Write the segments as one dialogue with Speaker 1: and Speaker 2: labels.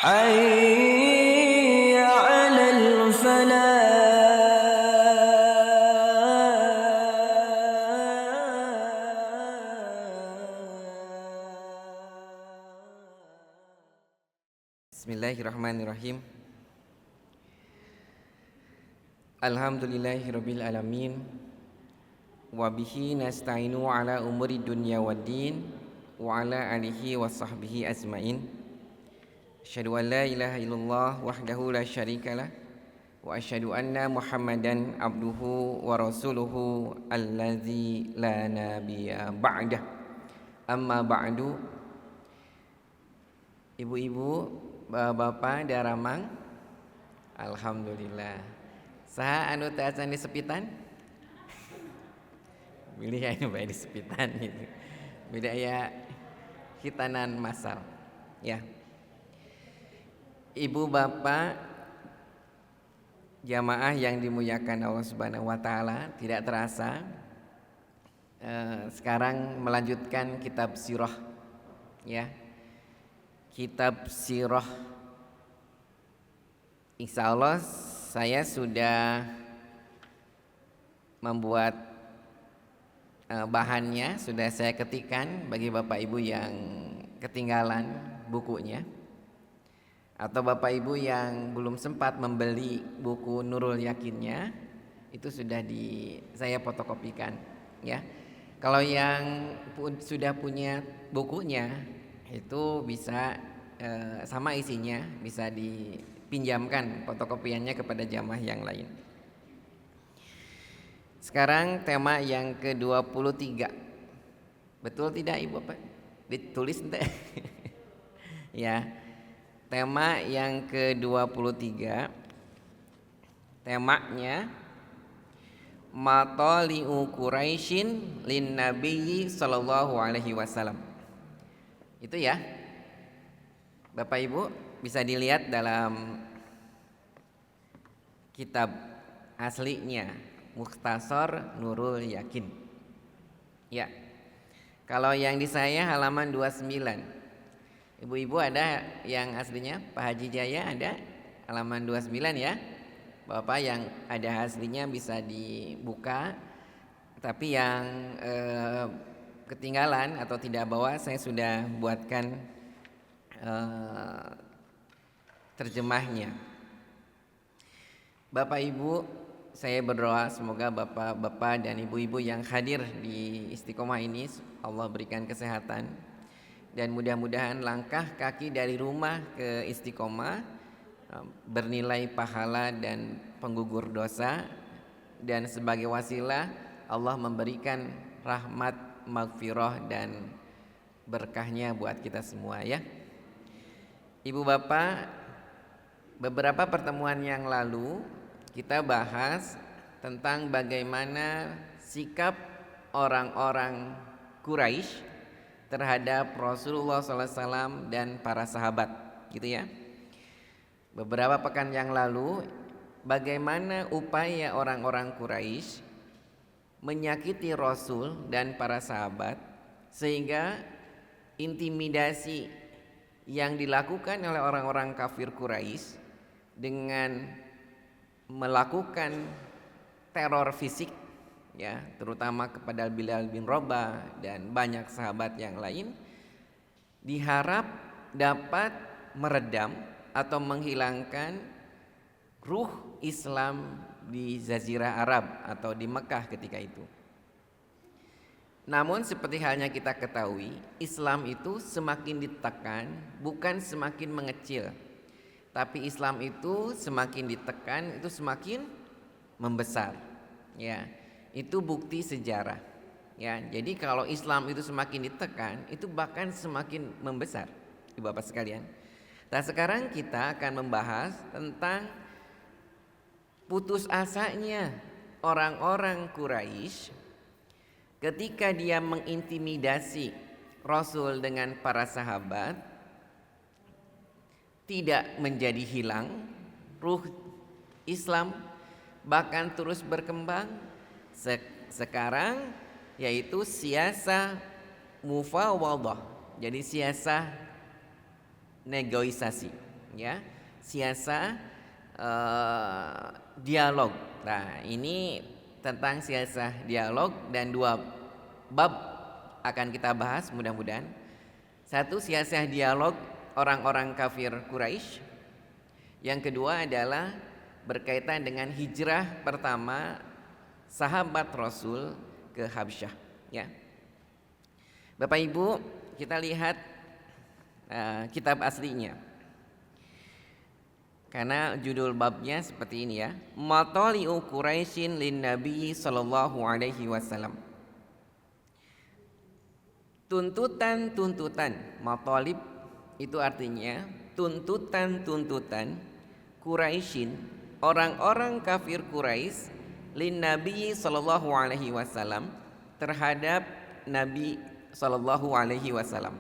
Speaker 1: حي على
Speaker 2: Bismillahirrahmanirrahim. Alhamdulillahirabbil alamin. Wa bihi nasta'inu ala umuri dunya waddin wa ala alihi wa sahbihi ajmain. Asyhadu an la ilaha illallah wahdahu la syarikalah wa asyhadu anna Muhammadan abduhu wa rasuluhu allazi la nabiyya ba'dah. Amma ba'du. Ibu-ibu, bapak-bapak daramang, alhamdulillah. Saha anu teu acan di sepitan? Milih anu bae di sepitan gitu. Beda aya hitanan masal. Ya. Ibu bapak jamaah yang dimuliakan Allah Subhanahu wa taala, tidak terasa sekarang melanjutkan kitab sirah, ya. Kitab sirah. Insya Allah saya sudah membuat bahannya, sudah saya ketikkan bagi Bapak Ibu yang ketinggalan bukunya, atau Bapak Ibu yang belum sempat membeli buku Nurul Yakinnya, itu sudah saya fotokopikan, ya. Kalau yang sudah punya bukunya, itu bisa sama isinya, bisa dipinjamkan fotokopiannya kepada jamaah yang lain. Sekarang tema yang ke-23. Betul tidak Ibu Bapak? Ditulis ente? Ya. Tema yang ke-23. Temanya Matali'u Quraisyin lin Nabiyyi sallallahu alaihi wasallam. Itu ya. Bapak Ibu bisa dilihat dalam kitab aslinya Mukhtasar Nurul Yakin. Ya. Kalau yang di saya halaman 29. Ibu-ibu ada yang aslinya? Pak Haji Jaya ada halaman 29 ya. Bapak yang ada aslinya bisa dibuka. Tapi yang ketinggalan atau tidak bawa, saya sudah buatkan terjemahnya. Bapak Ibu, saya berdoa semoga bapak-bapak dan ibu-ibu yang hadir di Istiqomah ini Allah berikan kesehatan, dan mudah-mudahan langkah kaki dari rumah ke Istiqomah bernilai pahala dan penggugur dosa, dan sebagai wasilah Allah memberikan rahmat, maghfirah dan berkahnya buat kita semua, ya. Ibu bapak, beberapa pertemuan yang lalu kita bahas tentang bagaimana sikap orang-orang Quraisy terhadap Rasulullah SAW dan para sahabat, gitu ya. Beberapa pekan yang lalu, bagaimana upaya orang-orang Quraisy menyakiti Rasul dan para sahabat, sehingga intimidasi yang dilakukan oleh orang-orang kafir Quraisy dengan melakukan teror fisik, ya, terutama kepada Bilal bin Rabah dan banyak sahabat yang lain, diharap dapat meredam atau menghilangkan ruh Islam di Jazirah Arab atau di Mekah ketika itu. Namun seperti halnya kita ketahui, Islam itu semakin ditekan, bukan semakin mengecil. Tapi Islam itu semakin ditekan, itu semakin membesar. Ya, itu bukti sejarah. Ya, jadi kalau Islam itu semakin ditekan, itu bahkan semakin membesar, Ibu Bapak sekalian. Nah, sekarang kita akan membahas tentang putus asanya orang-orang Quraisy ketika dia mengintimidasi Rasul dengan para sahabat, tidak menjadi hilang ruh Islam, bahkan terus berkembang. Sekarang yaitu siasah mufawadah, jadi siasah negosiasi, ya, siasa dialog. Nah, ini tentang siasa dialog dan 2 bab akan kita bahas mudah-mudahan. 1, siasa dialog orang-orang kafir Quraisy. Yang kedua adalah berkaitan dengan hijrah pertama sahabat Rasul ke Habsyah, ya. Bapak Ibu, kita lihat kitab aslinya. Karena judul babnya seperti ini, ya. Matali'u Quraisyin lin Nabi sallallahu alaihi wasallam. Tuntutan-tuntutan, matalib itu artinya tuntutan-tuntutan Quraisyin, orang-orang kafir Quraisy, lin Nabi sallallahu alaihi wasallam, terhadap Nabi sallallahu alaihi wasallam.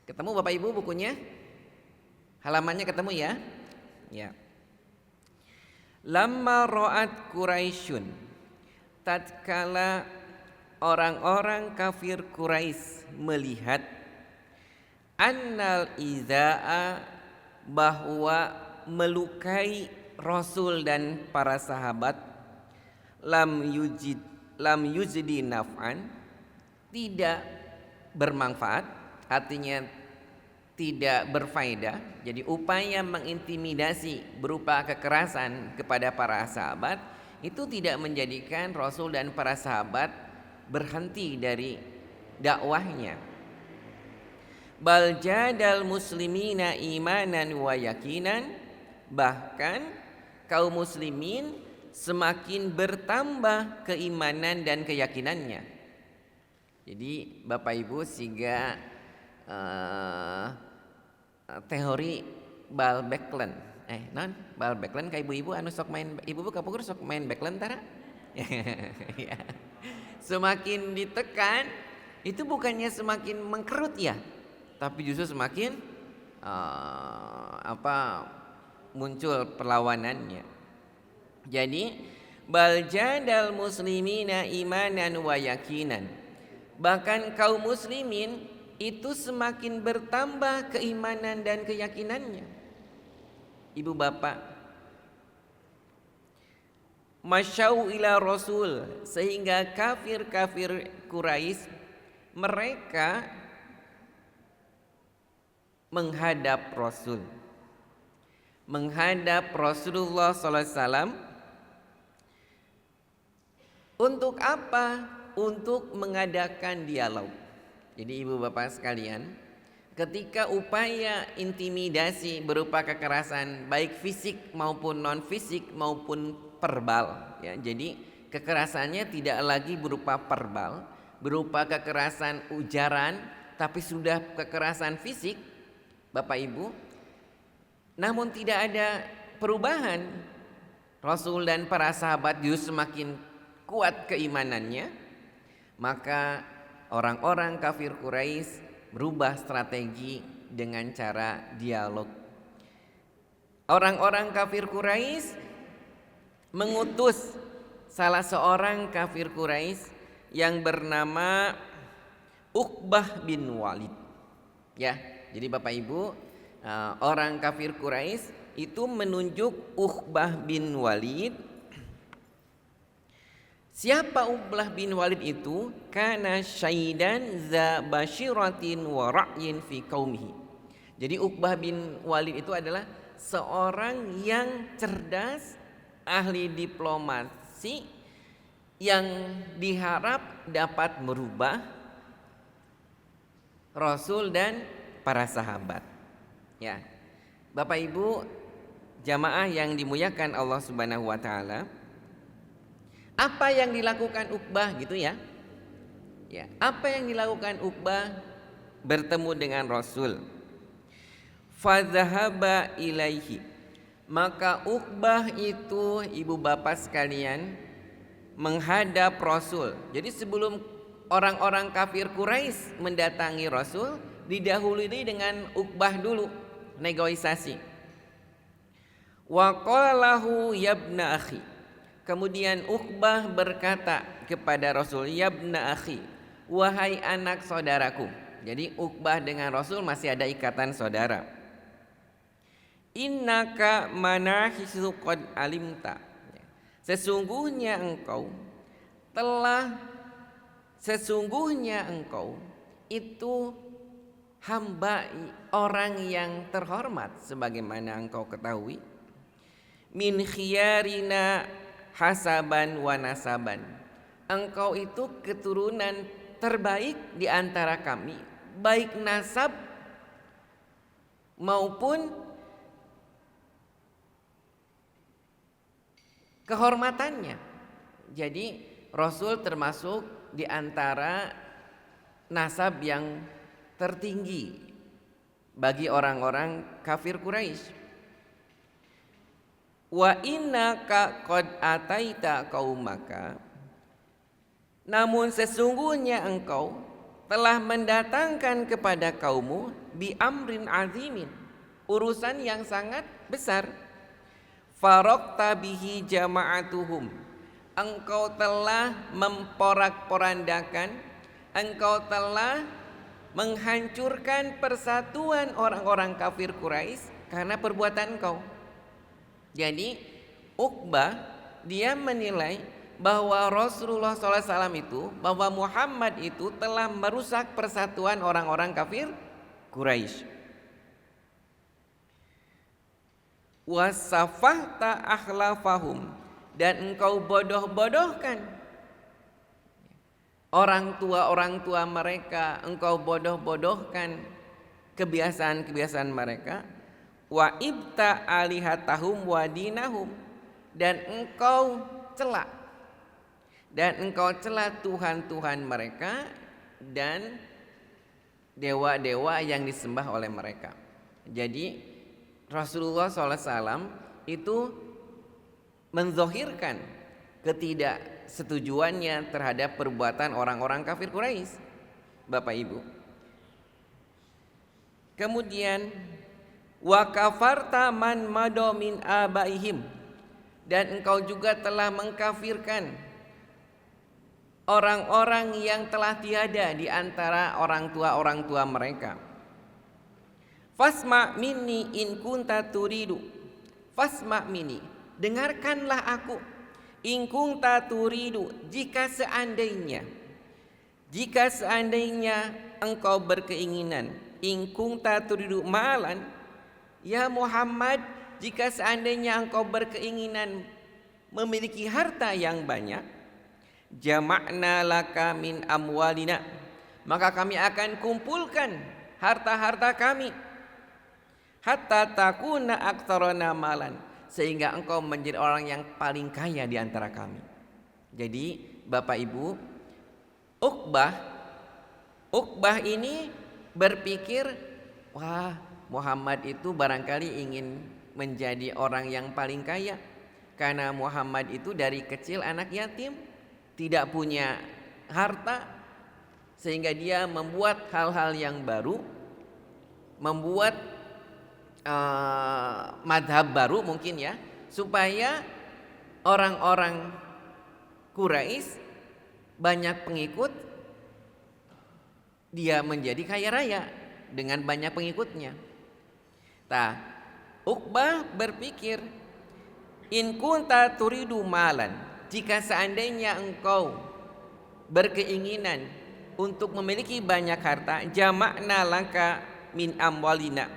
Speaker 2: Ketemu Bapak Ibu bukunya? Halamannya ketemu, ya? Ya. Lamma ra'at Quraisyun, tatkala orang-orang kafir Quraisy melihat annal izaa, bahwa melukai Rasul dan para sahabat, lam yujdi naf'an, tidak bermanfaat, artinya tidak berfaedah. Jadi upaya mengintimidasi berupa kekerasan kepada para sahabat itu tidak menjadikan Rasul dan para sahabat berhenti dari dakwahnya. Bal jadal muslimina imanan wa yakinan, bahkan kaum muslimin semakin bertambah keimanan dan keyakinannya. Jadi Bapak Ibu siga teori bal backland. Bal backland ka ibu-ibu anu sok main, ibu-ibu kapukur sok main backland tara. Ya. Semakin ditekan itu bukannya semakin mengkerut, ya, tapi justru semakin muncul perlawanannya. Jadi bal jadal muslimina imanan wa yakinan, bahkan kaum muslimin itu semakin bertambah keimanan dan keyakinannya. Ibu bapak, masyau ila Rasul, sehingga kafir-kafir Quraisy mereka menghadap Rasul, menghadap Rasulullah SAW. Untuk apa? Untuk mengadakan dialog. Jadi ibu bapak sekalian, ketika upaya intimidasi berupa kekerasan baik fisik maupun non fisik maupun verbal, ya, jadi kekerasannya tidak lagi berupa verbal, berupa kekerasan ujaran, tapi sudah kekerasan fisik, Bapak Ibu. Namun tidak ada perubahan. Rasul dan para sahabat justru semakin kuat keimanannya. Maka orang-orang kafir Quraisy berubah strategi dengan cara dialog. Orang-orang kafir Quraisy mengutus salah seorang kafir Quraisy yang bernama Uqbah bin Walid. Ya, jadi Bapak Ibu, orang kafir Quraisy itu menunjuk Uqbah bin Walid. Siapa Uqbah bin Walid itu? Kana syaidan za basyiratin wa ra'yin fi qaumihi. Jadi Uqbah bin Walid itu adalah seorang yang cerdas, ahli diplomasi, yang diharap dapat merubah Rasul dan para sahabat. Ya, Bapak Ibu jamaah yang dimuliakan Allah Subhanahu wa taala, apa yang dilakukan Uqbah gitu, ya? Ya, apa yang dilakukan Uqbah? Bertemu dengan Rasul. Fadzahaba ilaihi. Maka Uqbah itu, ibu bapak sekalian, menghadap Rasul. Jadi sebelum orang-orang kafir Quraisy mendatangi Rasul, didahului dengan Uqbah dulu negosiasi. Wa qala lahu yabna akhi. Kemudian Uqbah berkata kepada Rasul, yabna akhi, wahai anak saudaraku. Jadi Uqbah dengan Rasul masih ada ikatan saudara. innaka manahisu qad alimta. Sesungguhnya engkau itu hamba orang yang terhormat sebagaimana engkau ketahui. Min khiyarina hasaban wa nasaban. Engkau itu keturunan terbaik di antara kami, baik nasab maupun kehormatannya. Jadi Rasul termasuk di antara nasab yang tertinggi bagi orang-orang kafir Quraisy. Wa innaka qad ataita qaumaka. Namun sesungguhnya engkau telah mendatangkan kepada kaummu bi amrin azimin, urusan yang sangat besar. Faraqta bihi jama'atuhum. Engkau telah memporak-porandakan, engkau telah menghancurkan persatuan orang-orang kafir Quraisy karena perbuatan engkau. Jadi Uqbah dia menilai bahwa Rasulullah SAW itu, bahwa Muhammad itu telah merusak persatuan orang-orang kafir Quraisy. Wasafahta akhlafahum, dan engkau bodoh-bodohkan orang tua mereka, engkau bodoh-bodohkan kebiasaan-kebiasaan mereka. Wa ibta alihatahum wa dinahum, dan engkau cela Tuhan-Tuhan mereka dan dewa-dewa yang disembah oleh mereka. Jadi Rasulullah SAW itu menzohirkan ketidaksetujuannya terhadap perbuatan orang-orang kafir Quraisy, Bapak Ibu. Kemudian wa kafarta man mado min abaihim, dan engkau juga telah mengkafirkan orang-orang yang telah tiada di antara orang tua mereka. Fasma minni in kunta turidu. Fasma minni, dengarkanlah aku. In kunta turidu, jika seandainya engkau berkeinginan. In kunta turidu malan, ya Muhammad, jika seandainya engkau berkeinginan memiliki harta yang banyak, jama'na laka min amwalina, maka kami akan kumpulkan harta-harta kami, hatta takuna aktsarana malan, sehingga engkau menjadi orang yang paling kaya di antara kami. Jadi Bapak Ibu, Uqbah ini berpikir, wah, Muhammad itu barangkali ingin menjadi orang yang paling kaya, karena Muhammad itu dari kecil anak yatim, tidak punya harta, sehingga dia membuat hal-hal yang baru, membuat madhab baru mungkin ya, supaya orang-orang Quraisy banyak pengikut, dia menjadi kaya raya dengan banyak pengikutnya. Uqbah berpikir, in kunta turidu malan, jika seandainya engkau berkeinginan untuk memiliki banyak harta, jama'na laka min amwalina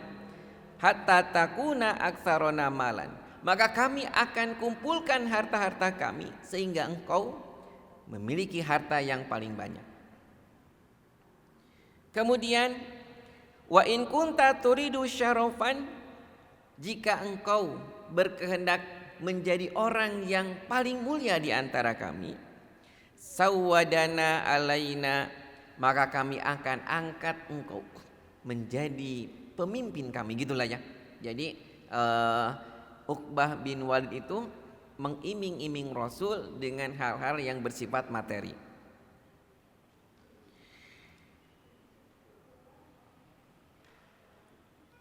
Speaker 2: hatta takuna aktsarona malan, maka kami akan kumpulkan harta-harta kami sehingga engkau memiliki harta yang paling banyak. Kemudian wa in kunta turidu syarafan, jika engkau berkehendak menjadi orang yang paling mulia di antara kami, sawadana alaina, maka kami akan angkat engkau menjadi pemimpin kami, gitulah ya. Jadi Uqbah bin Walid itu mengiming-iming Rasul dengan hal-hal yang bersifat materi.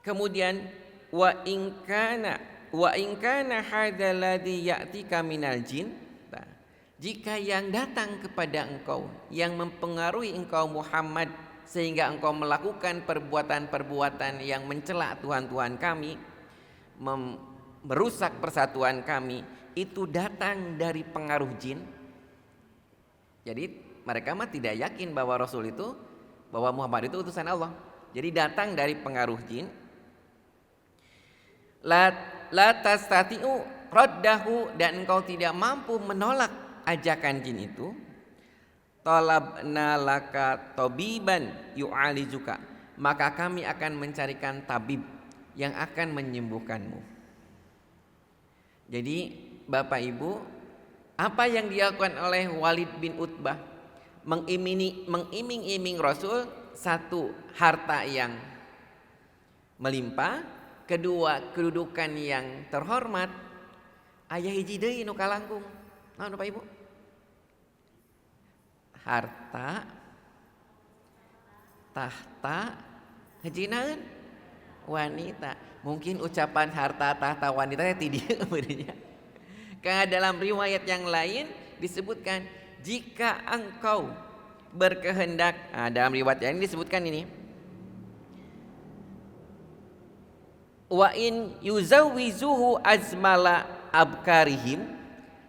Speaker 2: Kemudian wa in kana hadzal ladzi ya'tika minal jin, jika yang datang kepada engkau, yang mempengaruhi engkau Muhammad sehingga engkau melakukan perbuatan-perbuatan yang mencela Tuhan-Tuhan kami, merusak persatuan kami itu datang dari pengaruh jin. Jadi mereka mah tidak yakin bahwa Rasul itu, bahwa Muhammad itu utusan Allah. Jadi datang dari pengaruh jin. La tastati'u raddahu, dan engkau tidak mampu menolak ajakan jin itu. Talabna laka tabiban yu'alizuka, maka kami akan mencarikan tabib yang akan menyembuhkanmu. Jadi Bapak Ibu, apa yang dilakukan oleh Walid bin Utbah, mengiming-iming Rasul, satu, harta yang melimpah, kedua, kedudukan yang terhormat. Aya hiji deui nu kalangkung. Naon Bapak Ibu? Harta, tahta, hejinaeun wanita. Mungkin ucapan harta, tahta, wanita ti dieu beurnya. Karena dalam riwayat yang lain disebutkan, jika engkau berkehendak, dalam riwayat yang disebutkan ini, wa in yuzawizuhu azmala abkarihim,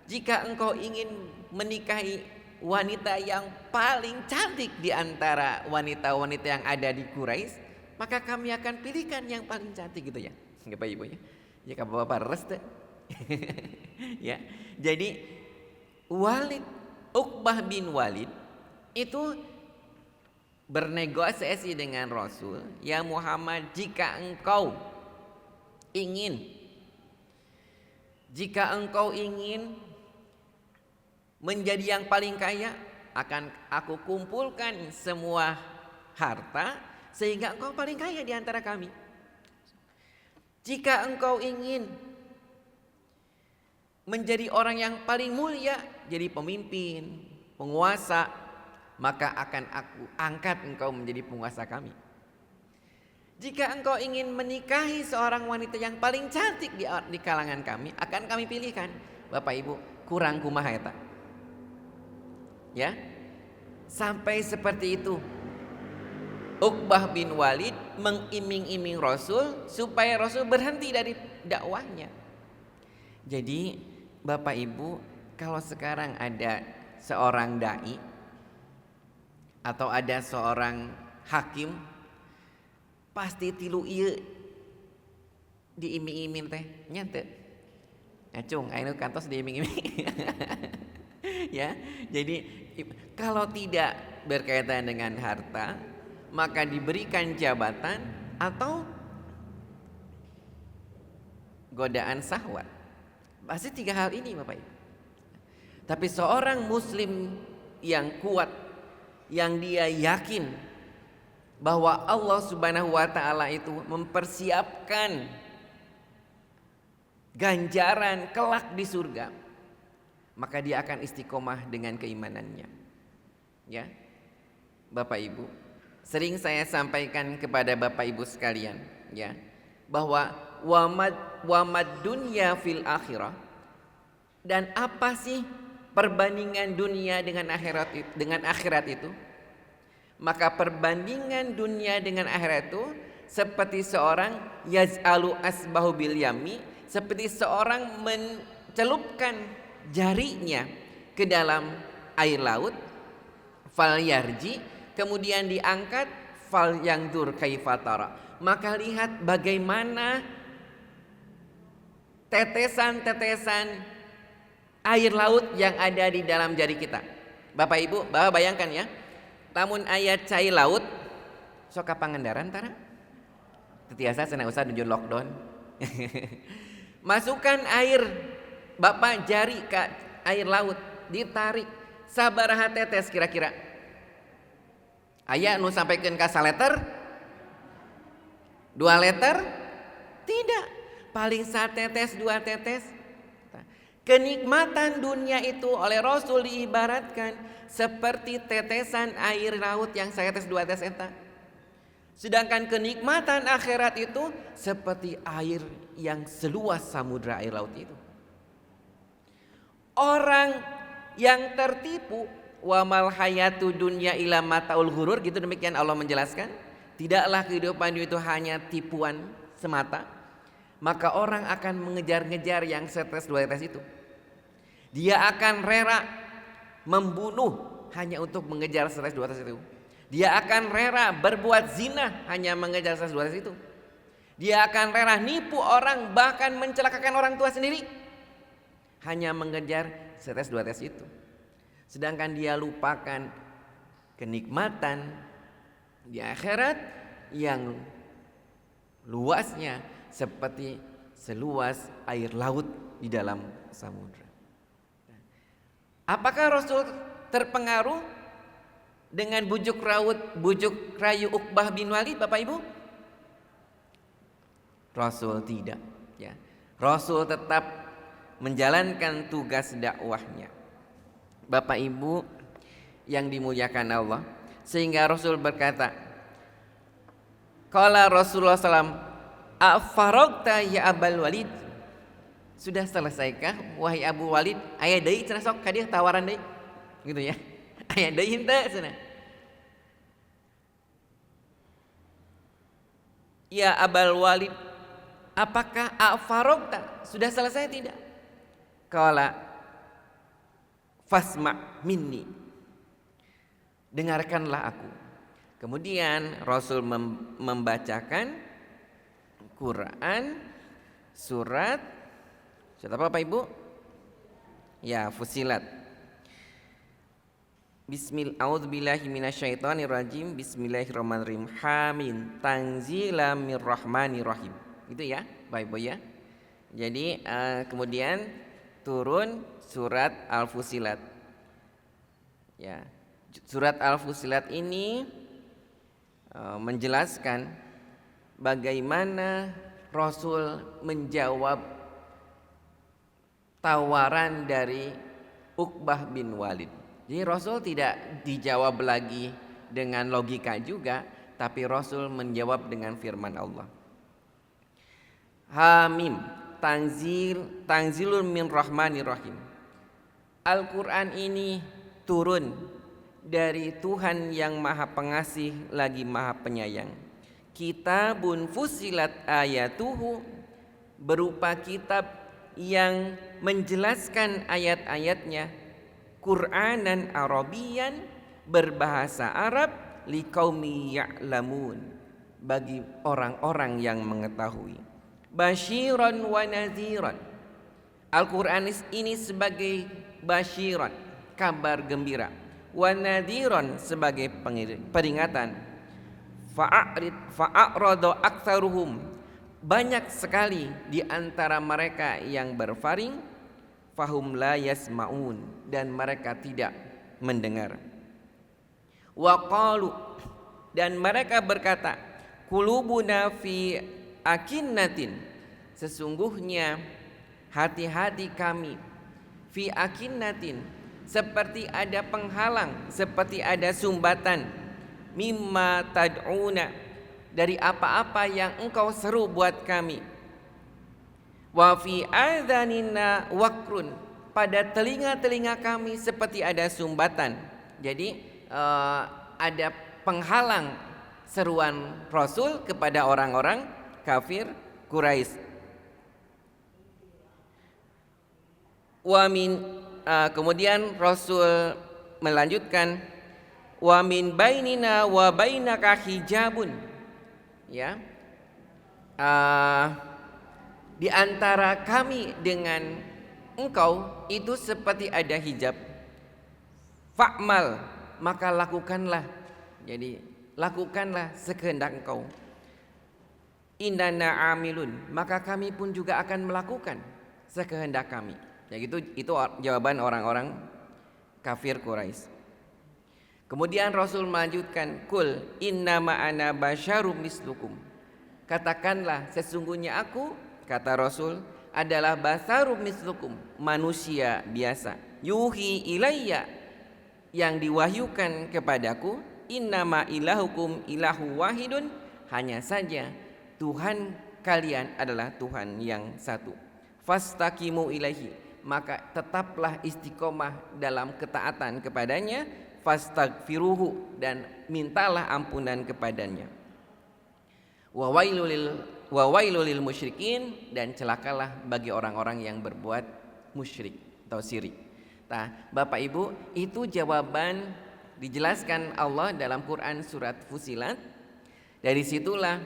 Speaker 2: jika engkau ingin menikahi wanita yang paling cantik di antara wanita-wanita yang ada di Quraisy, maka kami akan pilihkan yang paling cantik gitu ya. Bapak Ibu ya. Ya Bapak res teh. Ya. Jadi Uqbah bin Walid itu bernegosiasi dengan Rasul, ya Muhammad, jika engkau ingin menjadi yang paling kaya, akan aku kumpulkan semua harta sehingga engkau paling kaya di antara kami. Jika engkau ingin menjadi orang yang paling mulia, jadi pemimpin, penguasa, maka akan aku angkat engkau menjadi penguasa kami. Jika engkau ingin menikahi seorang wanita yang paling cantik di kalangan kami, akan kami pilihkan. Bapak Ibu, kurang kumaha eta? Ya, sampai seperti itu Uqbah bin Walid mengiming-iming Rasul supaya Rasul berhenti dari dakwahnya. Jadi Bapak Ibu, kalau sekarang ada seorang dai atau ada seorang hakim, pasti tilu ieu diiming-iming teh nya teu. Ngacung aya nu kantos diiming-iming. Ya, jadi kalau tidak berkaitan dengan harta, maka diberikan jabatan atau godaan syahwat. Pasti tiga hal ini Bapak Ibu. Tapi seorang muslim yang kuat, yang dia yakin bahwa Allah Subhanahu wa taala itu mempersiapkan ganjaran kelak di surga, maka dia akan istiqomah dengan keimanannya. Ya. Bapak Ibu, sering saya sampaikan kepada Bapak Ibu sekalian, ya, bahwa wamad dunya fil akhirah, dan apa sih perbandingan dunia dengan akhirat itu? Maka perbandingan dunia dengan akhirat itu seperti seorang yaz'alu asbahu bil yami, seperti seorang mencelupkan jarinya ke dalam air laut, fal yarji, kemudian diangkat, fal yangdur kaifatara, maka lihat bagaimana tetesan-tetesan air laut yang ada di dalam jari kita. Bapak Ibu, Bapak bayangkan ya, lamun aya cai laut sok ka Pangandaran tara tetiasa cenah usah nuju lockdown. Masukkan air Bapak jari ke air laut, ditarik sabaraha tetes kira-kira? Aya nu sampaikeun ka 1 liter? 2 liter? Tidak, paling 1 tetes 2 tetes. Kenikmatan dunia itu oleh Rasul diibaratkan seperti tetesan air laut yang 1 tetes 2 tetes eta. Sedangkan kenikmatan akhirat itu seperti air yang seluas samudra air laut itu. Orang yang tertipu, wa mal hayatu dunya ila mataul ghurur, gitu demikian Allah menjelaskan, tidaklah kehidupan itu hanya tipuan semata, maka orang akan mengejar-ngejar yang setes dua tetes itu. Dia akan rela membunuh hanya untuk mengejar setes dua tetes itu. Dia akan rela berbuat zina hanya mengejar setes dua tetes itu. Dia akan rela nipu orang, bahkan mencelakakan orang tua sendiri hanya mengejar setes dua tetes itu. Sedangkan dia lupakan kenikmatan di akhirat yang luasnya seperti seluas air laut di dalam samudra. Apakah Rasul terpengaruh dengan bujuk rayu Uqbah bin Walid, Bapak Ibu? Rasul tidak, ya. Rasul tetap menjalankan tugas dakwahnya. Bapak Ibu yang dimuliakan Allah, sehingga Rasul berkata, qala Rasulullah SAW, afarogta ya Abul Walid, sudah selesaikah wahai Abu Walid? Aya deui cenah sok ka dieu tawaran deui, gitu ya. Aya deui henteu cenah. Ya Abul Walid, apakah afarogta, sudah selesai tidak? Qala fasma minni, dengarkanlah aku. Kemudian Rasul membacakan Quran surat apa Bapak Ibu? Ya, Fussilat. A'udzubillahiminasyaitonirrajim. Bismillahirrahmanirrahim. Hamim tanzilam mirrahmanirrahim. Itu ya, Bapak Ibu ya. Jadi kemudian turun surat Al-Fussilat. Ya, surat Al-Fussilat ini menjelaskan bagaimana Rasul menjawab tawaran dari Uqbah bin Walid. Jadi Rasul tidak dijawab lagi dengan logika juga, tapi Rasul menjawab dengan firman Allah. Hamim tanzilun min rahmanir rahim. Al-Quran ini turun dari Tuhan yang maha pengasih lagi maha penyayang. Kitabun fusilat ayatuhu, berupa kitab yang menjelaskan ayat-ayatnya, Qur'anan Arabian, berbahasa Arab, liqaumi ya'lamun, bagi orang-orang yang mengetahui. Basyiran wa nadhiran, Al-Quran ini sebagai basyiran, kabar gembira, wa nadhiran, sebagai peringatan. Fa'arada aktsaruhum, banyak sekali di antara mereka yang berpaling, fahum la yasmaun, dan mereka tidak mendengar. Wa qalu, dan mereka berkata, qulubuna fi akinnatin, sesungguhnya hati-hati kami, fi akinnatin, seperti ada penghalang, seperti ada sumbatan, mimma tad'una, dari apa-apa yang engkau seru buat kami. Wa fi adhanina wakrun, pada telinga-telinga kami seperti ada sumbatan. Jadi ada penghalang seruan Rasul kepada orang-orang kafir Quraisy. Kemudian Rasul melanjutkan, wa min bainina wa bainaka hijabun, ya, di antara kami dengan engkau itu seperti ada hijab. Fa'mal, maka lakukanlah, jadi lakukanlah sekehendak engkau. Innana amilun, maka kami pun juga akan melakukan sekehendak kami. Ya, itu jawaban orang-orang kafir Quraisy. Kemudian Rasul melanjutkan, kul innama ana basyarum mislukum, katakanlah sesungguhnya aku, kata Rasul, adalah basyarum mislukum, manusia biasa. Yuhi ilayya, yang diwahyukan kepadaku, innama ilahukum ilahu wahidun, hanya saja Tuhan kalian adalah Tuhan yang satu. Fastaqimu ilaihi, maka tetaplah istiqomah dalam ketaatan kepadanya. Fastaghfiruhu, dan mintalah ampunan kepadanya. Wa wailul lil wa wailul lil musyrikin, dan celakalah bagi orang-orang yang berbuat musyrik atau syirik. Nah, Bapak Ibu, itu jawaban dijelaskan Allah dalam Quran surat Fusilat. Dari situlah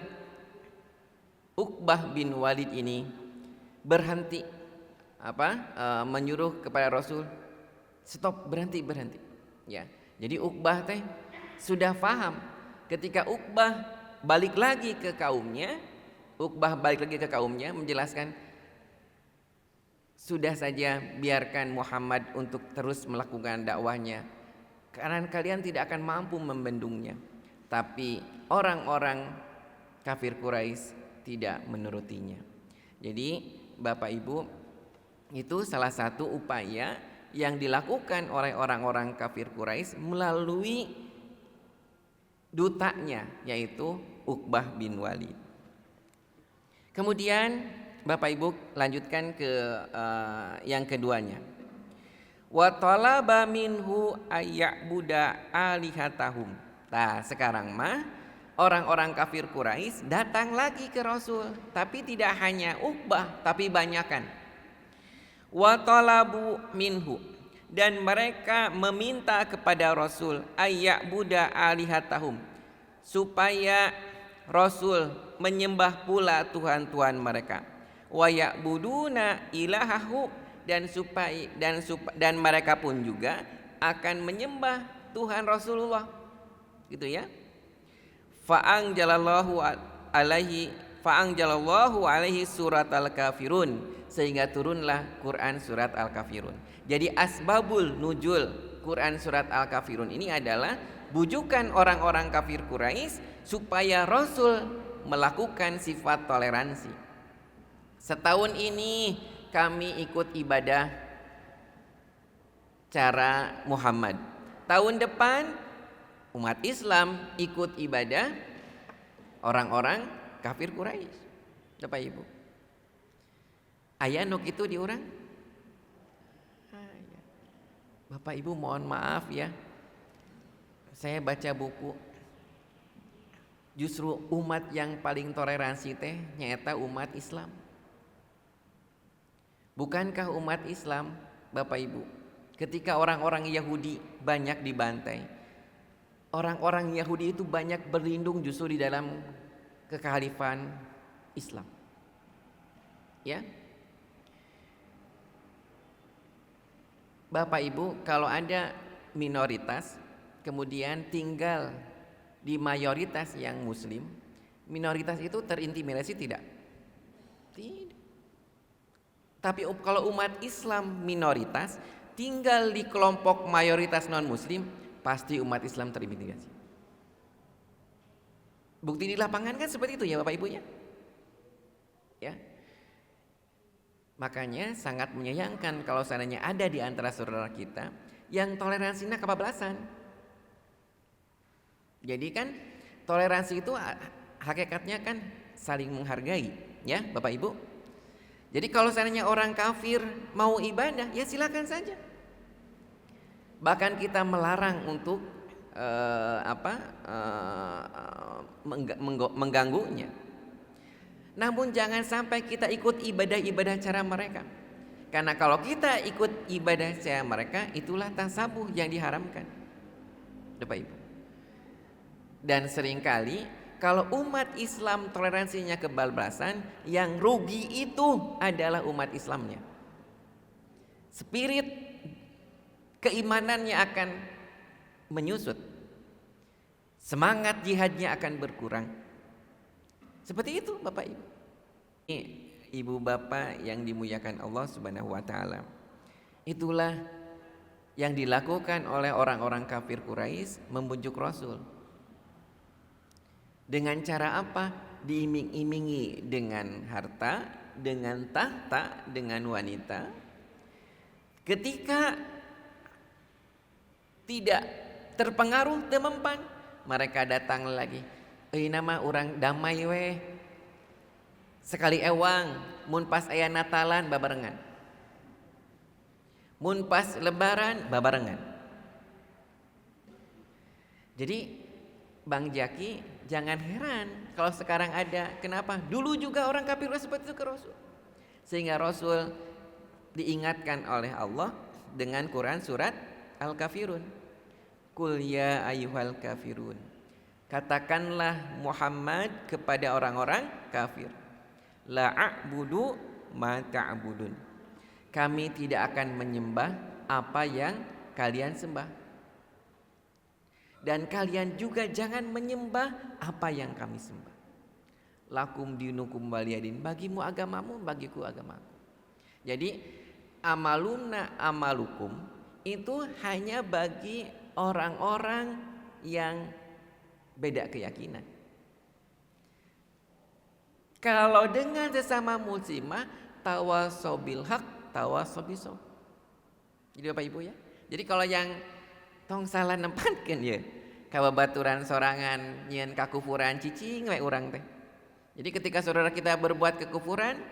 Speaker 2: Uqbah bin Walid ini berhenti menyuruh kepada Rasul, stop, berhenti. Ya. Jadi Uqbah teh sudah paham. Ketika Uqbah balik lagi ke kaumnya menjelaskan, sudah saja biarkan Muhammad untuk terus melakukan dakwahnya, karena kalian tidak akan mampu membendungnya. Tapi orang-orang kafir Quraisy tidak menurutinya. Jadi Bapak Ibu, itu salah satu upaya yang dilakukan oleh orang-orang kafir Quraisy melalui dutanya, yaitu Uqbah bin Walid. Kemudian Bapak Ibu lanjutkan ke yang keduanya. Wa talaba minhu ayya'buda alihatahum. Nah, sekarang mah orang-orang kafir Quraisy datang lagi ke Rasul, tapi tidak hanya Uqbah, tapi banyakan. Wa talabu minhu, dan mereka meminta kepada Rasul ayya'buda alihatahum, supaya Rasul menyembah pula tuhan-tuhan mereka. Wa ya'buduna ilahahu, dan mereka pun juga akan menyembah Tuhan Rasulullah, gitu ya. Fa'anjalallahu alaihi surat al-kafirun, sehingga turunlah Quran surat al-kafirun. Jadi asbabul nuzul Quran surat al-kafirun ini adalah bujukan orang-orang kafir Quraisy supaya Rasul melakukan sifat toleransi. Setahun ini kami ikut ibadah cara Muhammad, tahun depan umat Islam ikut ibadah orang-orang kafir Quraisy. Bapak Ibu, aya nuk itu di urang. Bapak Ibu mohon maaf ya, saya baca buku, justru umat yang paling toleransi teh nyata umat Islam. Bukankah umat Islam, Bapak Ibu, ketika orang-orang Yahudi banyak dibantai, orang-orang Yahudi itu banyak berlindung justru di dalam kekhalifan Islam. Ya. Bapak Ibu, kalau ada minoritas kemudian tinggal di mayoritas yang muslim, minoritas itu terintimidasi tidak? Tidak. Tapi kalau umat Islam minoritas tinggal di kelompok mayoritas non muslim, pasti umat Islam terintimidasi. Bukti di lapangan kan seperti itu ya Bapak Ibu ya. Ya. Makanya sangat menyayangkan kalau seandainya ada di antara saudara kita yang toleransinya kebablasan. Jadi kan toleransi itu hakikatnya kan saling menghargai, ya Bapak Ibu. Jadi kalau seandainya orang kafir mau ibadah, ya silakan saja. Bahkan kita melarang untuk mengganggunya. Namun jangan sampai kita ikut ibadah-ibadah cara mereka. Karena kalau kita ikut ibadah cara mereka, itulah tasabuh yang diharamkan, Bapak Ibu. Dan seringkali kalau umat Islam toleransinya kebablasan, yang rugi itu adalah umat Islamnya. Spirit keimanannya akan menyusut, semangat jihadnya akan berkurang. Seperti itu Bapak Ibu. Ibu bapak yang dimuliakan Allah Subhanahu wa taala. Itulah yang dilakukan oleh orang-orang kafir Quraisy membujuk Rasul. Dengan cara apa? Diiming-imingi dengan harta, dengan tahta, dengan wanita. Ketika tidak terpengaruh temempan, mereka datang lagi. Nama orang damai weh. Sekali ewang, mun pas aya Natalan babarengan. Mun pas lebaran babarengan. Jadi Bang Jaki jangan heran kalau sekarang ada. Kenapa? Dulu juga orang kafir seperti itu ke Rasul. Sehingga Rasul diingatkan oleh Allah dengan Quran surat Al-Kafirun. Qul ya ayyuhal kafirun. Katakanlah Muhammad kepada orang-orang kafir. La a'budu ma ta'budun. Kami tidak akan menyembah apa yang kalian sembah. Dan kalian juga jangan menyembah apa yang kami sembah. Lakum dinukum waliyadin. Bagimu agamamu, bagiku agamaku. Jadi amaluna amalukum itu hanya bagi orang-orang yang beda keyakinan. Kalau dengan sesama muslimah, tawasau bil haq, tawasau bisob. Jadi Bapak Ibu ya. Jadi kalau yang tong salah nempatkeun ya, kababaturan sorangan nyeun kakufuran cicing we urang teh. Jadi ketika saudara kita berbuat kekufuran,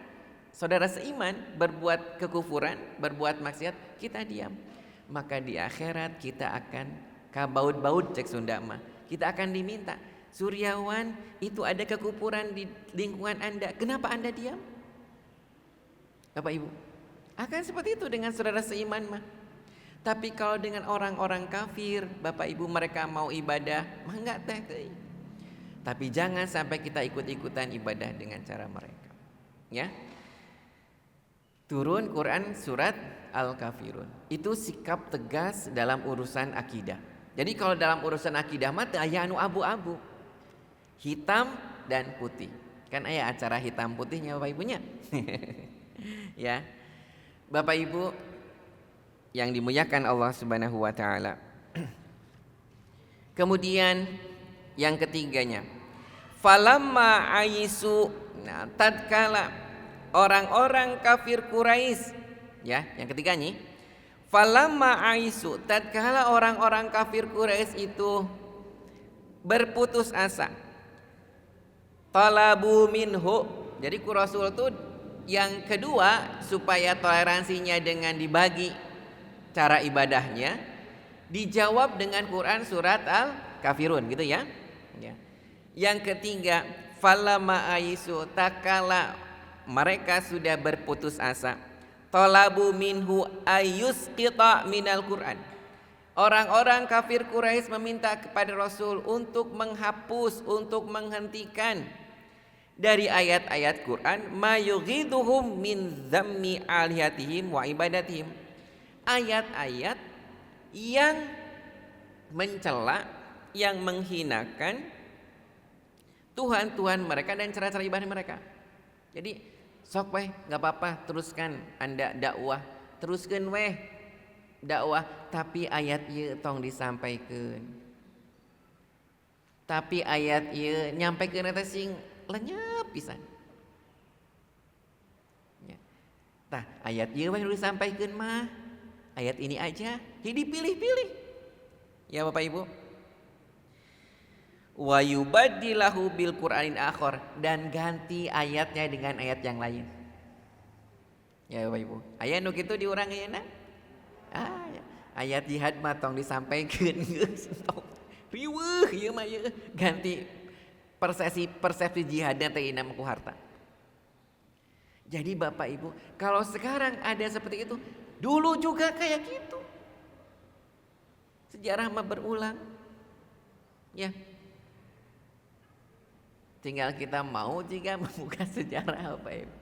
Speaker 2: saudara seiman berbuat kekufuran, berbuat maksiat, kita diam. Maka di akhirat kita akan kabaud-baud cek Sunda mah. Kita akan diminta, Suryawan itu ada kekufuran di lingkungan Anda, kenapa Anda diam? Bapak Ibu, akan seperti itu dengan saudara seiman mah. Tapi kalau dengan orang-orang kafir, Bapak Ibu mereka mau ibadah, mah enggak teh. Tapi jangan sampai kita ikut-ikutan ibadah dengan cara mereka. Ya. Turun Quran surat Al-Kafirun. Itu sikap tegas dalam urusan akidah. Jadi kalau dalam urusan akidah mah teu aya anu abu-abu. Hitam dan putih. Kan aya acara hitam putihnya Bapak Ibunya. Ya. Bapak Ibu yang dimuliakan Allah Subhanahu wa taala. Kemudian yang ketiganya, falamma aisu. Nah, tatkala orang-orang kafir Quraisy, ya, yang ketiga nih, falamma aisu, tatkala orang-orang kafir Quraisy itu berputus asa, talabu minhu. Jadi ku Rasul itu yang kedua supaya toleransinya dengan dibagi cara ibadahnya dijawab dengan Quran surat Al-Kafirun gitu ya. Yang ketiga, falamma aisu, tatkala mereka sudah berputus asa, talabu minhu ayyusqita minal Quran. Orang-orang kafir Quraisy meminta kepada Rasul untuk menghapus, untuk menghentikan dari ayat-ayat Quran ma yughiduhum min zammi alihatihim wa ibadatihim. Ayat-ayat yang mencela, yang menghinakan Tuhan-Tuhan mereka dan cara-cara ibadah mereka. Jadi sok weh enggak apa-apa, teruskan Anda dakwah, teruskan weh dakwah, tapi ayat ieu tong disampaikeun. Tapi ayat ieu nyampaikeun eta sing lenyap pisan. Ya. Tah, ayat ieu weh disampaikeun mah ayat ini aja, dipilih-pilih. Ya Bapak Ibu. Wa yubaddilahu bil Qur'anin akhar, dan ganti ayatnya dengan ayat yang lain. Ya Bapak Ibu, aya nu kitu diurang ayeuna. Ya. Ayat jihad mah tong disampaikeun geus. Riweuh ieu mah ieu ganti persepsi jihadnya teh ina ku harta. Jadi Bapak Ibu, kalau sekarang ada seperti itu, dulu juga kayak gitu. Sejarah mah berulang. Ya. Tinggal kita mau jika membuka sejarah Bapak Ibu.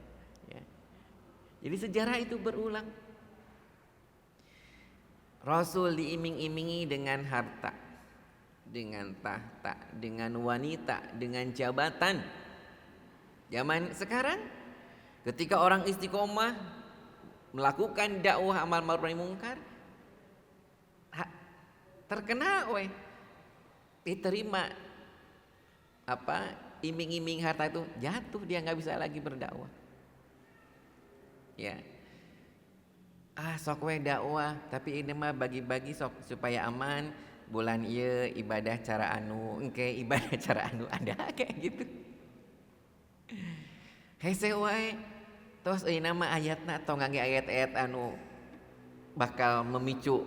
Speaker 2: Ya. Jadi sejarah itu berulang. Rasul diiming-imingi dengan harta, dengan tahta, dengan wanita, dengan jabatan. Zaman sekarang ketika orang istiqomah melakukan dakwah amal ma'ruf nahi mungkar, terkenal weh, diterima iming-iming harta itu, jatuh, dia nggak bisa lagi berdakwah. Ya, sok weh dakwah, tapi ini mah bagi-bagi sok supaya aman. Bulan ieu ibadah cara anu, engke ibadah cara anu, ada kayak gitu. Hese wae, tos euy nama ayatna tong ngangge ayat-ayat anu bakal memicu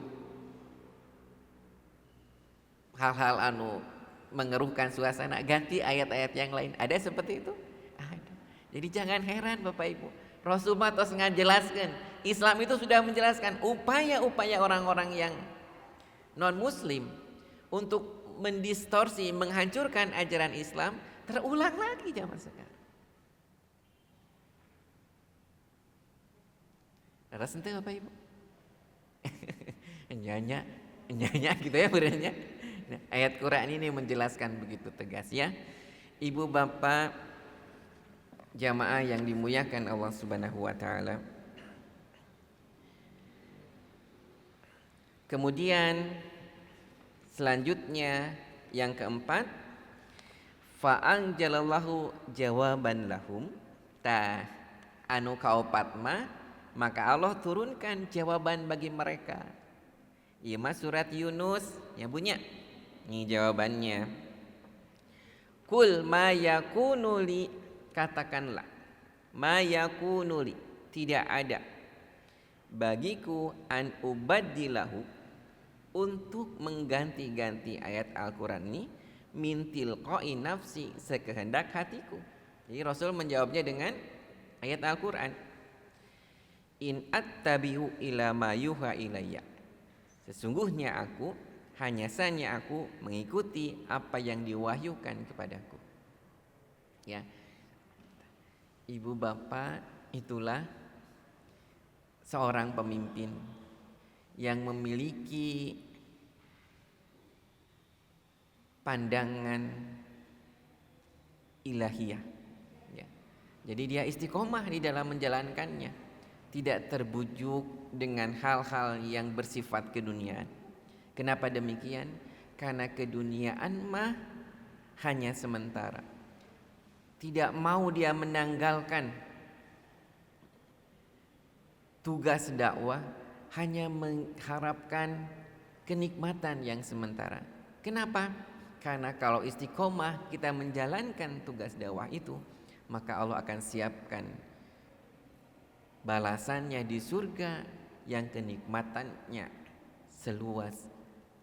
Speaker 2: hal-hal anu mengeruhkan suasana, ganti ayat-ayat yang lain. Ada seperti itu? Ada. Jadi jangan heran Bapak Ibu. Rasulullah terus ngajelaskan, Islam itu sudah menjelaskan upaya-upaya orang-orang yang non muslim untuk mendistorsi, menghancurkan ajaran Islam terulang lagi zaman sekarang. Terus ente Bapak Ibu. Nyanya gitu ya berenya. Nah, ayat Quran ini menjelaskan begitu tegas ya. Ibu bapak jamaah yang dimuliakan Allah Subhanahu wa taala. Kemudian selanjutnya yang keempat, fa'anjalallahu jawaban lahum, tah anu kaopat maka Allah turunkan jawaban bagi mereka. Iya mas surat Yunus ya punya. Ini jawabannya. Kul ma yakunu li, katakanlah, ma yakunu li, tidak ada bagiku an ubaddilahu, untuk mengganti-ganti ayat Al-Quran ini, min tilqai nafsi, sekehendak hatiku. Jadi Rasul menjawabnya dengan ayat Al-Quran. In attabi'u ila ma yuha ilayya, sesungguhnya aku hanya saja aku mengikuti apa yang diwahyukan kepadaku. Ya, ibu bapak, itulah seorang pemimpin yang memiliki pandangan ilahiyah. Ya. Jadi dia istiqomah di dalam menjalankannya, tidak terbujuk dengan hal-hal yang bersifat keduniaan. Kenapa demikian? Karena keduniaan mah hanya sementara. Tidak mau dia menanggalkan tugas dakwah, hanya mengharapkan kenikmatan yang sementara. Kenapa? Karena kalau istiqomah kita menjalankan tugas dakwah itu, maka Allah akan siapkan balasannya di surga yang kenikmatannya seluas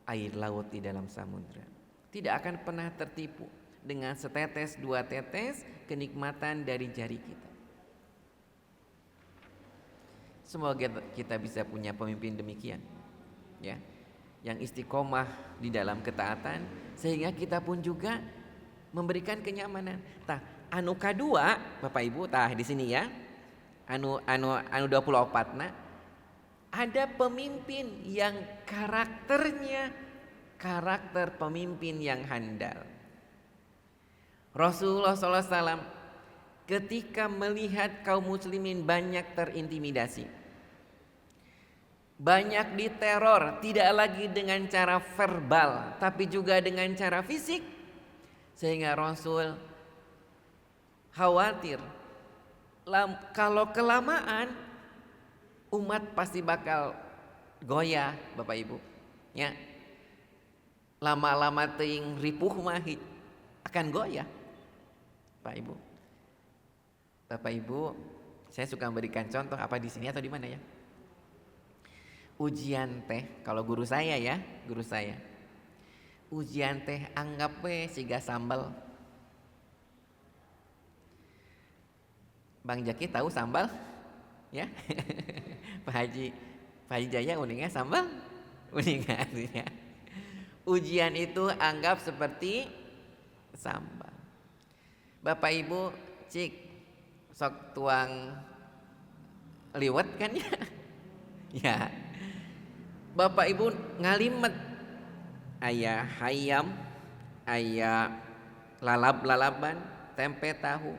Speaker 2: air laut di dalam samudra. Tidak akan pernah tertipu dengan setetes dua tetes kenikmatan dari jari kita. Semoga kita bisa punya pemimpin demikian, ya, yang istiqomah di dalam ketaatan, sehingga kita pun juga memberikan kenyamanan. Tah, anu kadua, Bapak Ibu, tah di sini ya, anu 24 ada pemimpin yang karakternya karakter pemimpin yang handal. Rasulullah SAW ketika melihat kaum muslimin banyak terintimidasi, banyak diteror, tidak lagi dengan cara verbal tapi juga dengan cara fisik, sehingga Rasul khawatir kalau kelamaan umat pasti bakal goyah Bapak Ibu, ya. Lama-lama teuing ripuh mah akan goyah Pak Ibu. Bapak Ibu, saya suka memberikan contoh, apa di sini atau di mana ya? Ujian teh, kalau guru saya ya, guru saya. Ujian teh anggap we siga sambal. Bang Jaki tahu sambal? Ya. Pak Haji Jaya uningnya sambal? Uningnya artinya. Ujian itu anggap seperti sambal. Bapak Ibu cik sok tuang liwet kan ya? Ya. Bapak Ibu ngalimet aya hayam, aya lalab-lalaban, tempe tahu,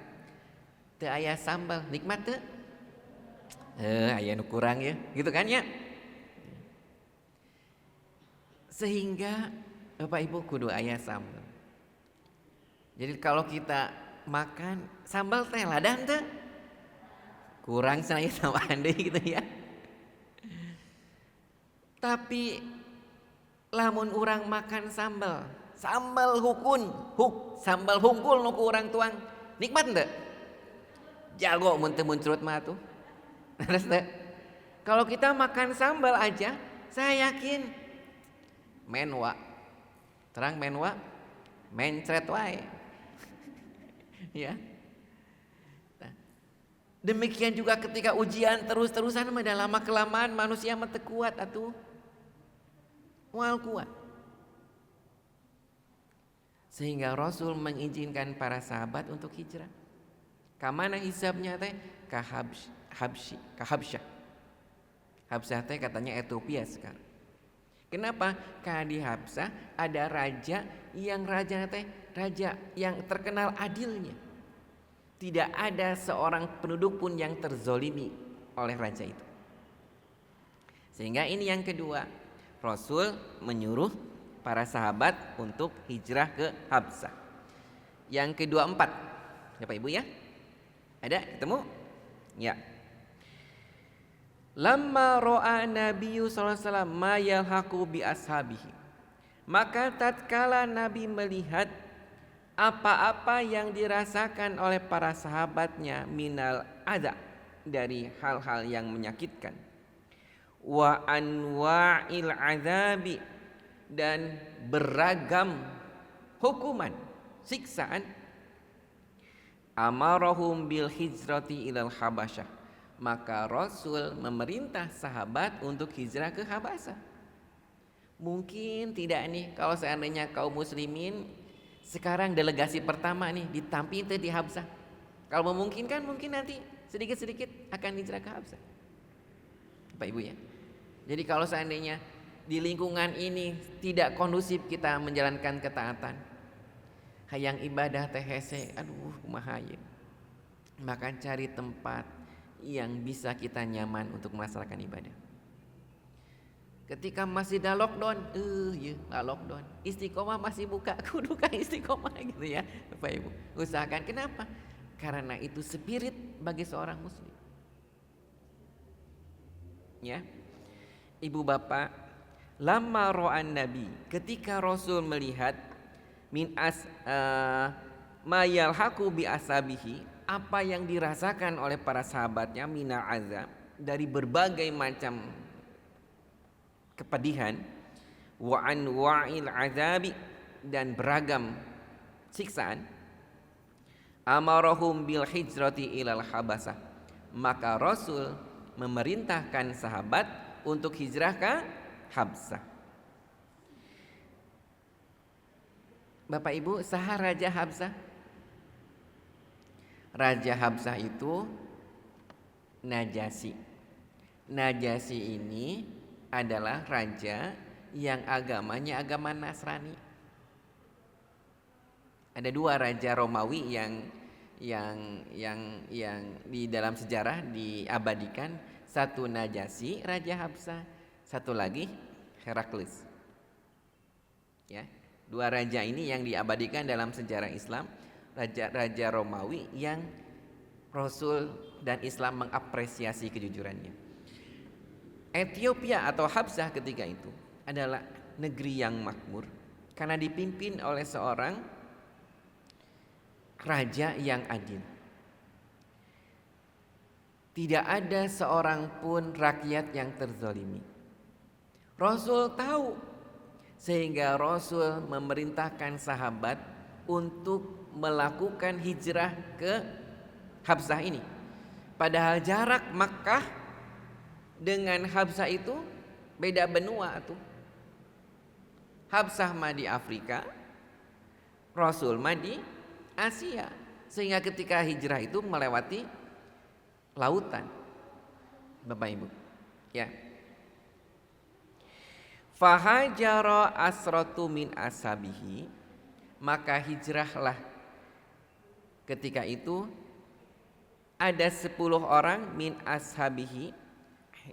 Speaker 2: teu aya sambal, nikmat teu? Aya nu kurang ya, gitu kan ya. Sehingga Bapak Ibu kudu aya sambal. Jadi kalau kita makan sambal teh ladan teh kurang saya sama Anda gitu ya. Tapi lamun urang makan sambal sambal hungkul nu ku urang tuang, nikmat henteu? Jago mun teu muncrut mah tuh. Terus teh kalau kita makan sambal aja, saya yakin menwa. Terang menwa mencret wae. Ya. Nah, demikian juga ketika ujian terus-terusan pada lama kelamaan manusia mah teu kuat atuh. Moal kuat. Sehingga Rasul mengizinkan para sahabat untuk hijrah. Kamana hisabnya teh? Ka Habsyah. Habsyah teh katanya Ethiopia sekarang. Kenapa? Karena di Habsyah ada raja yang raja yang terkenal adilnya. Tidak ada seorang penduduk pun yang terzolimi oleh raja itu. Sehingga ini yang kedua, Rasul menyuruh para sahabat untuk hijrah ke Habsyah. Yang kedua 4, Bapak Ibu ya? Ada ketemu? Ya. Lamma ra'a Nabi sallallahu alaihi wasallam ma yalhaqu bi ashabihi. Maka tatkala Nabi melihat apa-apa yang dirasakan oleh para sahabatnya minal adza, dari hal-hal yang menyakitkan, wa anwa'il azabi, dan beragam hukuman, siksaan, amarahum bil hijrati ilal Habasyah, maka Rasul memerintah sahabat untuk hijrah ke Habasyah. Mungkin tidak nih kalau seandainya kaum muslimin sekarang delegasi pertama nih ditampil di Habasyah. Kalau memungkinkan mungkin nanti sedikit-sedikit akan hijrah ke Habasyah. Bapak Ibu ya. Jadi kalau seandainya di lingkungan ini tidak kondusif kita menjalankan ketaatan, hayang ibadah teh hese, aduh kumaha ieu. Maka cari tempat yang bisa kita nyaman untuk melaksanakan ibadah. Ketika masih dah lockdown, lockdown, istiqomah masih buka, kudu ka istiqomah gitu ya, Bapak Ibu. Usahakan. Kenapa? Karena itu spirit bagi seorang muslim. Ya. Ibu bapak, lamma ra'an Nabi, ketika Rasul melihat min ma yalhaqu bi asabihi, apa yang dirasakan oleh para sahabatnya mina azab, dari berbagai macam kepedihan, wa anwa'il azabi, dan beragam siksaan, amarahum bil hijrati ilal Habasyah, maka Rasul memerintahkan sahabat untuk hijrah ke Habsyah. Bapak Ibu, saha Raja Habsyah? Raja Habsyah itu Najasyi. Najasyi ini adalah raja yang agamanya agama Nasrani. Ada 2 raja Romawi yang di dalam sejarah diabadikan. Satu Najasyi, Raja Habsyah, satu lagi Heraklius. Ya, 2 raja ini yang diabadikan dalam sejarah Islam, raja Romawi yang Rasul dan Islam mengapresiasi kejujurannya. Ethiopia atau Habsyah ketika itu adalah negeri yang makmur karena dipimpin oleh seorang raja yang adil. Tidak ada seorang pun rakyat yang terzalimi. Rasul tahu, sehingga Rasul memerintahkan sahabat untuk melakukan hijrah ke Habsyah ini. Padahal jarak Makkah dengan Habsyah itu beda benua tuh. Habsyah mah di Afrika, Rasul mah di Asia. Sehingga ketika hijrah itu melewati lautan, Bapak Ibu. Ya. Fahajara asratu min ashabihi, maka hijrahlah ketika itu ada 10 orang min ashabihi,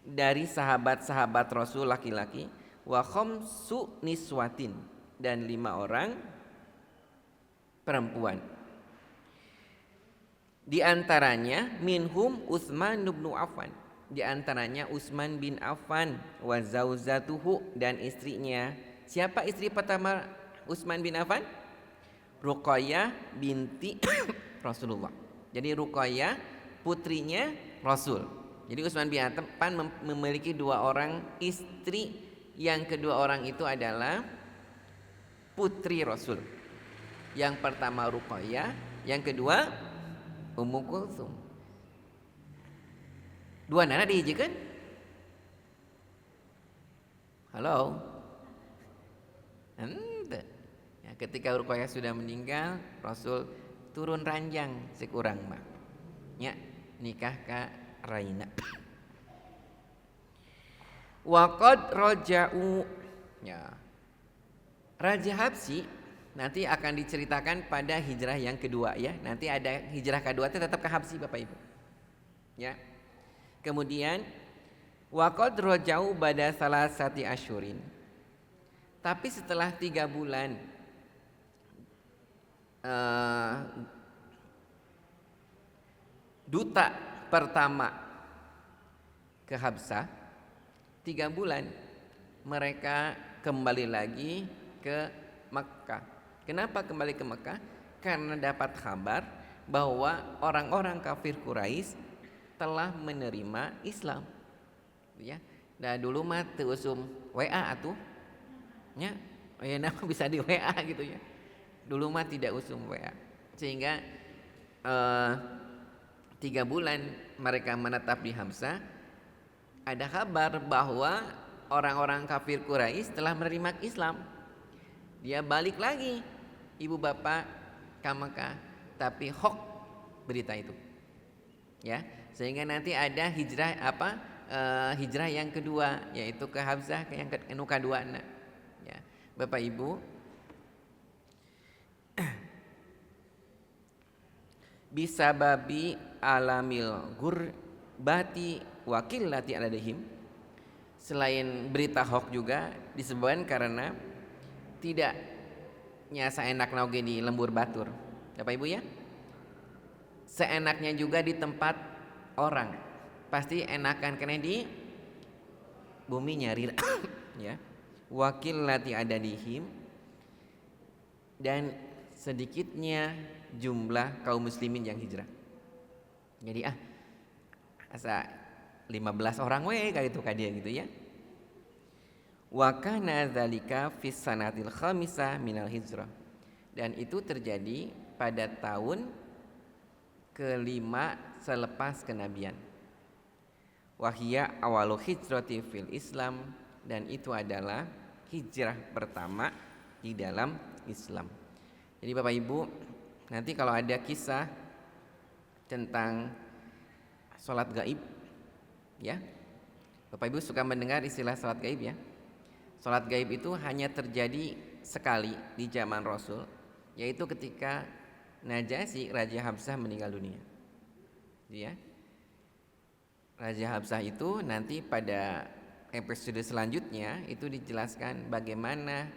Speaker 2: dari sahabat-sahabat Rasul laki-laki, wa khamsu niswatin, dan 5 orang perempuan. Di antaranya minhum Utsman bin Affan, di antaranya Utsman bin Affan, wa zauzatuhu, dan istrinya. Siapa istri pertama Utsman bin Affan? Ruqayyah binti Rasulullah. Jadi Ruqayyah putrinya Rasul. Jadi Utsman bin Affan memiliki 2 orang istri, yang kedua orang itu adalah putri Rasul. Yang pertama Ruqayyah, yang kedua Ummu Kulsum. Dua nana dihijikan. Halo. Ente. Ya, ketika Ruqayyah sudah meninggal, Rasul turun ranjang sekurang mah. Ya, nikah ka Raina. Waqad raja'u. Ya. Raja Habsyi nanti akan diceritakan pada hijrah yang kedua ya. Nanti ada hijrah kedua itu tetap ke Habsyi Bapak Ibu. Ya. Kemudian waqad raja'u bada salasati asyurin. Tapi setelah 3 bulan duta pertama ke Habsah, 3 bulan mereka kembali lagi ke Mekah. Kenapa kembali ke Mekah? Karena dapat kabar bahwa orang-orang kafir Quraisy telah menerima Islam. Ya. Nah dulu mah teu usum WA atuh. Ya, ya nama bisa di WA gitu ya. Dulu mah tidak usum WA. Sehingga 3 bulan mereka menetap di Hamzah, ada kabar bahwa orang-orang kafir Quraisy telah menerima Islam. Dia balik lagi ibu bapak ke Mekah, tapi hoax berita itu. Ya, sehingga nanti ada hijrah hijrah yang kedua, yaitu ke Hamzah yang kedua. Ya, Bapak Ibu, bisa babi alamil gurbati wakillati aladihim. Selain berita hoax juga disebabkan karena tidaknya seenak nauge di lembur batur, Bapak Ibu ya. Seenaknya juga di tempat orang, pasti enakan kena di bumi nyari ya. Wakillati adadihim, dan sedikitnya jumlah kaum muslimin yang hijrah. Jadi asa 15 orang kayak itu kadia gitu ya. Wa kana dzalika fis sanatil khamisah minal hijrah. Dan itu terjadi pada tahun ke-5 selepas kenabian. Wahia awalu hijrati fil Islam, dan itu adalah hijrah pertama di dalam Islam. Jadi Bapak Ibu, nanti kalau ada kisah tentang sholat gaib ya, Bapak Ibu suka mendengar istilah sholat gaib ya. Sholat gaib itu hanya terjadi sekali di zaman Rasul, yaitu ketika Najasyi Raja Habsah meninggal dunia. Ya. Raja Habsah itu nanti pada episode selanjutnya itu dijelaskan bagaimana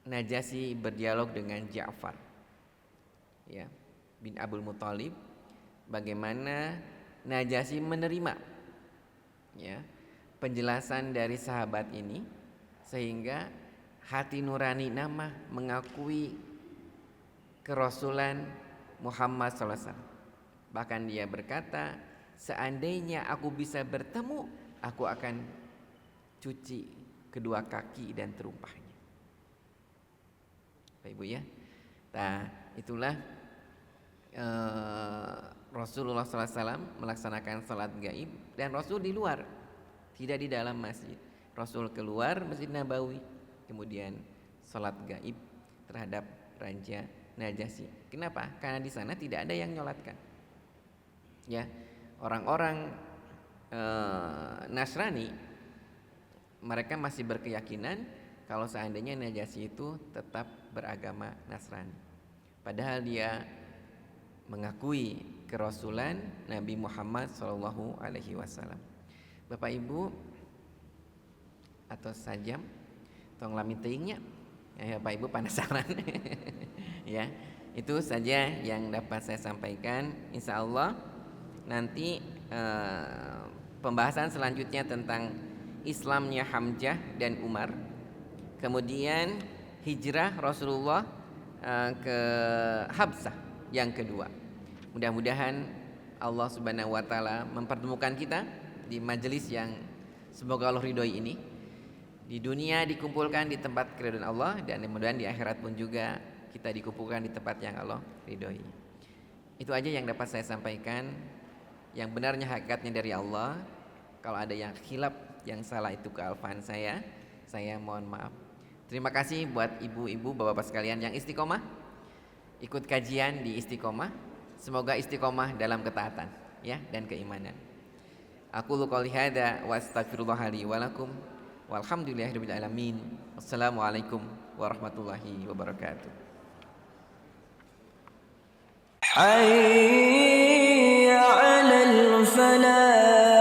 Speaker 2: Najasyi berdialog dengan Ja'far ya, bin Abdul Muthalib, bagaimana Najasyi menerima ya penjelasan dari sahabat ini, sehingga hati nurani nama mengakui kerasulan Muhammad SAW. Bahkan dia berkata, seandainya aku bisa bertemu, aku akan cuci kedua kaki dan terumpahnya. Bapak Ibu ya, nah itulah Rasulullah SAW melaksanakan salat gaib, dan Rasul di luar, tidak di dalam masjid. Rasul keluar Masjid Nabawi, kemudian salat gaib terhadap Raja Najasyi. Kenapa? Karena di sana tidak ada yang nyolatkan. Ya, orang-orang Nasrani mereka masih berkeyakinan kalau seandainya Najasyi itu tetap beragama Nasrani. Padahal dia mengakui kerasulan Nabi Muhammad SAW. Bapak Ibu atau sajam tong lami teuingnya ya, Bapak Ibu penasaran ya, itu saja yang dapat saya sampaikan. Insya Allah nanti pembahasan selanjutnya tentang Islamnya Hamzah dan Umar, kemudian hijrah Rasulullah ke Habsah yang kedua. Mudah-mudahan Allah Subhanahu wa taala mempertemukan kita di majelis yang semoga Allah ridhoi ini, Di dunia dikumpulkan di tempat keridhaan Allah, dan kemudian di akhirat pun juga kita dikumpulkan di tempat yang Allah ridhoi. Itu aja yang dapat saya sampaikan. Yang benarnya hakikatnya dari Allah. Kalau ada yang khilaf, yang salah itu kealfaan saya mohon maaf. Terima kasih buat ibu-ibu, bapak-bapak sekalian yang istiqomah ikut kajian di Istiqomah. Semoga istiqomah dalam ketaatan ya dan keimanan. Aku qouli hadza wa astaghfirullah li wa lakum. Walhamdulillahirabbil alamin. Wassalamualaikum warahmatullahi wabarakatuh.
Speaker 1: حي على الفلاح